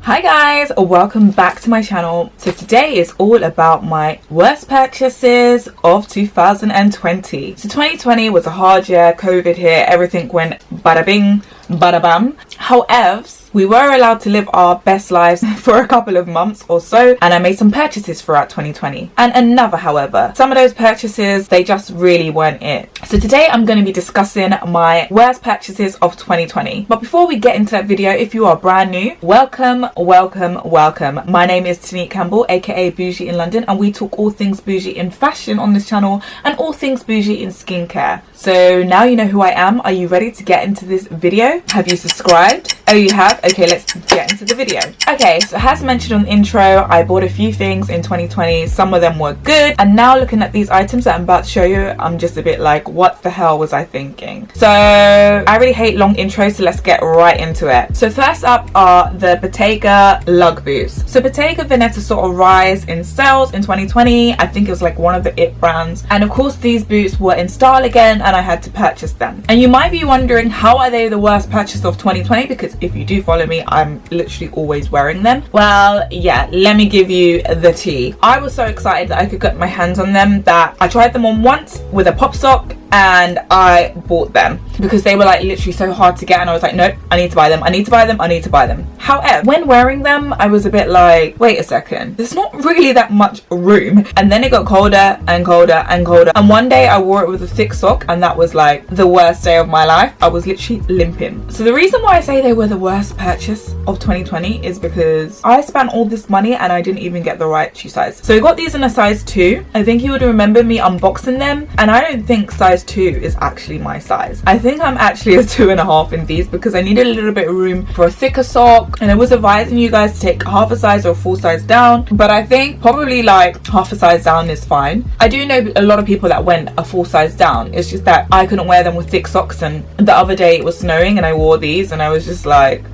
Hi guys, welcome back to my channel. So today is all about my worst purchases of 2020. So 2020 was a hard year, COVID hit, everything went bada bing, bada bam. However, we were allowed to live our best lives for a couple of months or so, and I made some purchases throughout 2020. And another, however, some of those purchases, they just really weren't it. So today I'm going to be discussing my worst purchases of 2020. But before we get into that video, if you are brand new, welcome. My name is Tonique Campbell, aka Bouji in London, and we talk all things bougie in fashion on this channel and all things bougie in skincare. So now you know who I am. Are you ready to get into this video? Have you subscribed? Oh, you have? Okay, let's get into the video. Okay, so as mentioned on the intro, I bought a few things in 2020. Some of them were good, and now looking at these items that I'm about to show you, I'm just a bit like, what the hell was I thinking? So I really hate long intros, so let's get right into it. So first up are the Bottega Lug Boots. So Bottega Veneta sort of rise in sales in 2020. I think it was like one of the it brands, and of course these boots were in style again, and I had to purchase them. And you might be wondering, how are they the worst purchase of 2020? Because if you do follow me, I'm literally always wearing them. Well, yeah, let me give you the tea. I was so excited that I could get my hands on them that I tried them on once with a pop sock, and I bought them because they were like literally so hard to get, and I was like, nope, I need to buy them. However, when wearing them, I was a bit like, wait a second, there's not really that much room. And then it got colder and colder and colder, and one day I wore it with a thick sock, and that was like the worst day of my life. I was literally limping. So the reason why I say they were the worst purchase of 2020 is because I spent all this money and I didn't even get the right shoe size. So I got these in a size 2. I think you would remember me unboxing them, and I don't think size 2 is actually my size. I think I'm actually a 2.5 in these because I needed a little bit of room for a thicker sock, and I was advising you guys to take half a size or a full size down, but I think probably like half a size down is fine. I do know a lot of people that went a full size down. It's just that I couldn't wear them with thick socks, and the other day it was snowing and I wore these and I was just like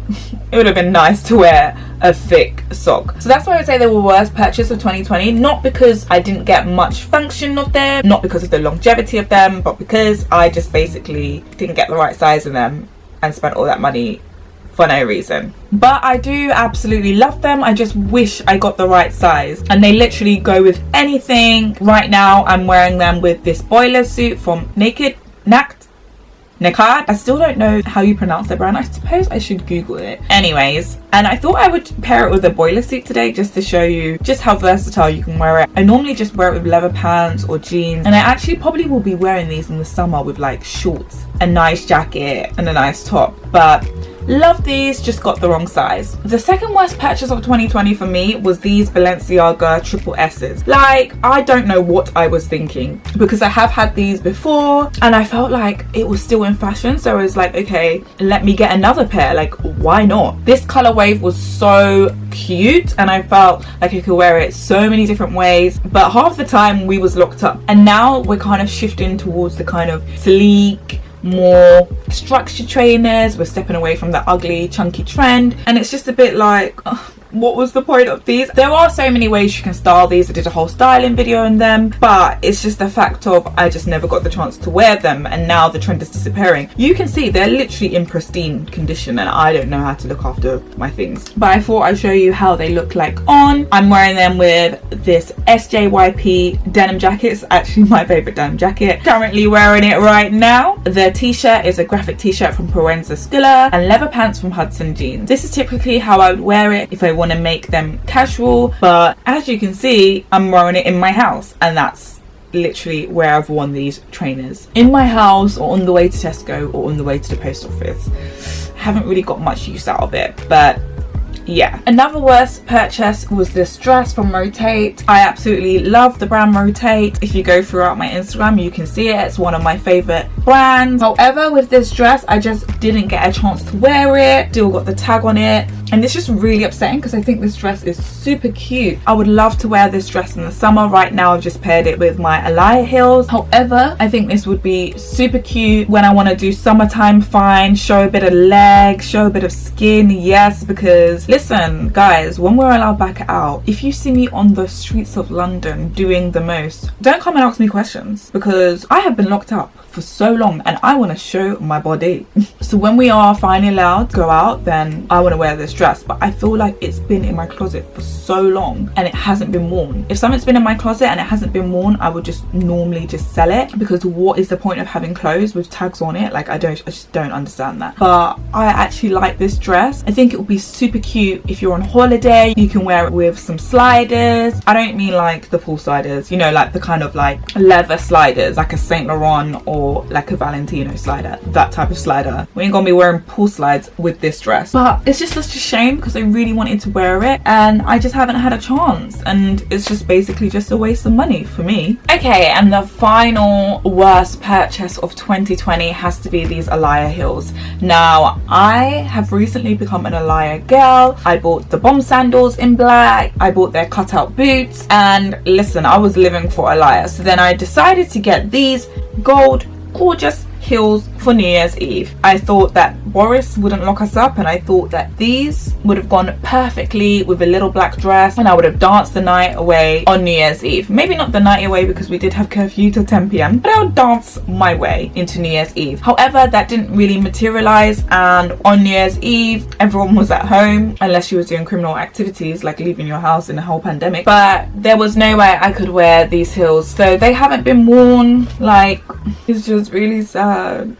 it would have been nice to wear a thick sock. So that's why I would say they were worst purchase of 2020, not because I didn't get much function of them, not because of the longevity of them, but because I just basically didn't get the right size in them and spent all that money for no reason. But I do absolutely love them. I just wish I got the right size, and they literally go with anything. Right now I'm wearing them with this boiler suit from Naked. I still don't know how you pronounce their brand. I suppose I should Google it. Anyways, and I thought I would pair it with a boiler suit today just to show you just how versatile you can wear it. I normally just wear it with leather pants or jeans, and I actually probably will be wearing these in the summer with like shorts, a nice jacket and a nice top. But love these, just got the wrong size. The second worst purchase of 2020 for me was these Balenciaga triple S's. Like, I don't know what I was thinking, because I have had these before and I felt like it was still in fashion, so I was like, okay, let me get another pair, like why not? This color wave was so cute and I felt like I could wear it so many different ways, but half the time we was locked up, and now we're kind of shifting towards the kind of sleek, more structured trainers. We're stepping away from the ugly chunky trend, and it's just a bit like, what was the point of these? There are so many ways you can style these. I did a whole styling video on them, but it's just the fact of I just never got the chance to wear them, and now the trend is disappearing. You can see they're literally in pristine condition, and I don't know how to look after my things, but I thought I'd show you how they look like on. I'm wearing them with this Sjyp denim jacket. It's actually my favorite denim jacket. Currently wearing it right now. The t-shirt is a graphic t-shirt from Proenza Schouler, and leather pants from Hudson jeans. This is typically how I would wear it if I want to make them casual, but as you can see, I'm wearing it in my house, and that's literally where I've worn these trainers, in my house or on the way to Tesco or on the way to the post office. Haven't really got much use out of it, but yeah. Another worst purchase was this dress from Rotate. I absolutely love the brand Rotate. If you go throughout my Instagram, you can see it. It's one of my favorite brands. However, with this dress, I just didn't get a chance to wear it. Still got the tag on it, and it's just really upsetting because I think this dress is super cute. I would love to wear this dress in the summer. Right now I've just paired it with my Alaia heels. However, I think this would be super cute when I want to do summertime fine, show a bit of leg, show a bit of skin. Yes, because listen guys, when we're allowed back out, if you see me on the streets of London doing the most, don't come and ask me questions, because I have been locked up for for so long and I want to show my body. So when we are finally allowed to go out, then I want to wear this dress. But I feel like it's been in my closet for so long and it hasn't been worn. If something's been in my closet and it hasn't been worn, I would just normally just sell it, because what is the point of having clothes with tags on it? Like, I just don't understand that. But I actually like this dress. I think it would be super cute if you're on holiday. You can wear it with some sliders. I don't mean like the pool sliders, you know, like the kind of like leather sliders, like a Saint Laurent or like a Valentino slider, that type of slider. We ain't gonna be wearing pool slides with this dress. But it's just such a shame because I really wanted to wear it and I just haven't had a chance, and it's just basically just a waste of money for me. Okay, and the final worst purchase of 2020 has to be these Alaia heels. Now, I have recently become an Alaia girl. I bought the Bombe sandals in black, I bought their cutout boots, and listen, I was living for Alaia. So then I decided to get these gold gorgeous heels for New Year's Eve. I thought that Boris wouldn't lock us up, and I thought that these would have gone perfectly with a little black dress and I would have danced the night away on New Year's Eve. Maybe not the night away because we did have curfew till 10 p.m, but I would dance my way into New Year's Eve. However, that didn't really materialize, and on New Year's Eve everyone was at home unless you was doing criminal activities like leaving your house in the whole pandemic. But there was no way I could wear these heels, so they haven't been worn. Like, it's just really sad.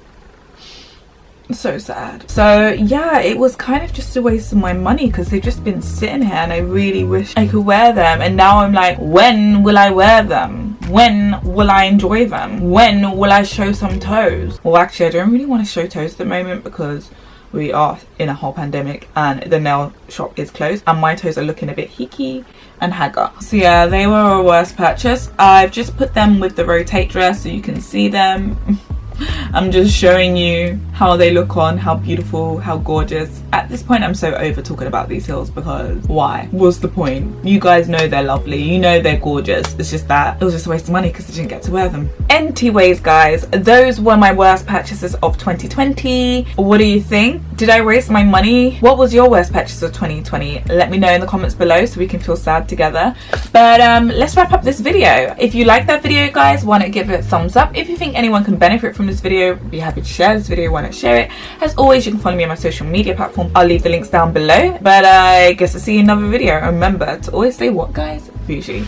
So sad. So yeah, it was kind of just a waste of my money because they've just been sitting here and I really wish I could wear them. And now I'm like, when will I wear them? When will I enjoy them? When will I show some toes? Well, actually, I don't really want to show toes at the moment because we are in a whole pandemic and the nail shop is closed and my toes are looking a bit hickey and haggard. So yeah, they were a worst purchase. I've just put them with the rotate dress so you can see them. I'm just showing you how they look on, how beautiful, how gorgeous. At this point, I'm so over talking about these heels because why? What's the point? You guys know they're lovely, you know they're gorgeous. It's just that it was just a waste of money because I didn't get to wear them. Anyways, guys, those were my worst purchases of 2020. What do you think? Did I waste my money? What was your worst purchase of 2020? Let me know in the comments below so we can feel sad together. But let's wrap up this video. If you like that video, guys, why not give it a thumbs up? If you think anyone can benefit from this video, be happy to share this video. Why not share it? As always, you can follow me on my social media platform. I'll leave the links down below. But I guess I'll see you in another video. And remember to always say what, guys? Bougie.